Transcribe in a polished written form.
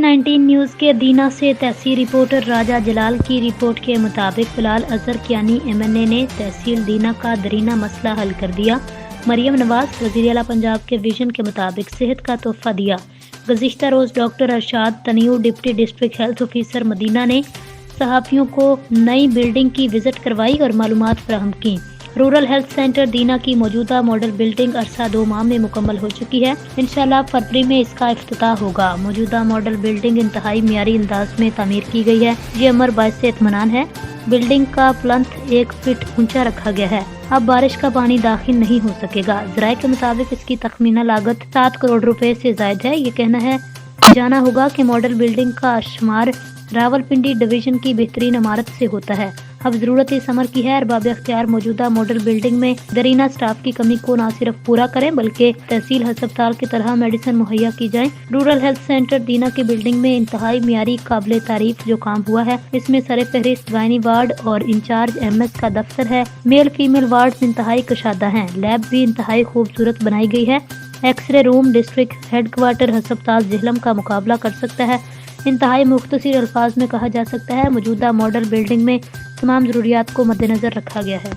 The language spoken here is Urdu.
19 نیوز کے دینہ سے تحصیل رپورٹر راجہ جلال کی رپورٹ کے مطابق بلال اظہر کیانی MNA نے تحصیل دینہ کا درینہ مسئلہ حل کر دیا۔ مریم نواز وزیر اعلیٰ پنجاب کے ویژن کے مطابق صحت کا تحفہ دیا۔ گزشتہ روز ڈاکٹر ارشاد تنیو ڈپٹی ڈسٹرکٹ ہیلتھ آفیسر مدینہ نے صحافیوں کو نئی بلڈنگ کی وزٹ کروائی اور معلومات فراہم کی۔ رورل ہیلتھ سینٹر دینہ کی موجودہ ماڈل بلڈنگ عرصہ 2 ماہ میں مکمل ہو چکی ہے۔ انشاءاللہ فروری میں اس کا افتتاح ہوگا۔ موجودہ ماڈل بلڈنگ انتہائی معیاری انداز میں تعمیر کی گئی ہے۔ یہ امر باعث اطمینان ہے۔ بلڈنگ کا پلنتھ 1 فٹ اونچا رکھا گیا ہے۔ اب بارش کا پانی داخل نہیں ہو سکے گا۔ ذرائع کے مطابق اس کی تخمینہ لاگت 7 کروڑ روپے سے زائد ہے۔ یہ کہنا ہے جانا ہوگا کہ ماڈل بلڈنگ کا شمار راولپنڈی ڈویژن کی بہترین عمارت سے ہوتا ہے۔ اب ضرورت اس امر کی ہے ارباب اختیار موجودہ ماڈل بلڈنگ میں درینہ سٹاف کی کمی کو نہ صرف پورا کریں بلکہ تحصیل ہسپتال کی طرح میڈیسن مہیا کی جائیں۔ رورل ہیلتھ سینٹر دینہ کی بلڈنگ میں انتہائی معیاری قابل تعریف جو کام ہوا ہے، اس میں سر فہرست گائنی وارڈ اور انچارج MS کا دفتر ہے۔ میل فیمیل وارڈز انتہائی کشادہ ہیں۔ لیب بھی انتہائی خوبصورت بنائی گئی ہے۔ ایکس رے روم ڈسٹرکٹ ہیڈ کوارٹر ہسپتال جہلم کا مقابلہ کر سکتا ہے۔ انتہائی مختصر الفاظ میں کہا جا سکتا ہے موجودہ ماڈل بلڈنگ میں تمام ضروریات کو مد نظر رکھا گیا ہے۔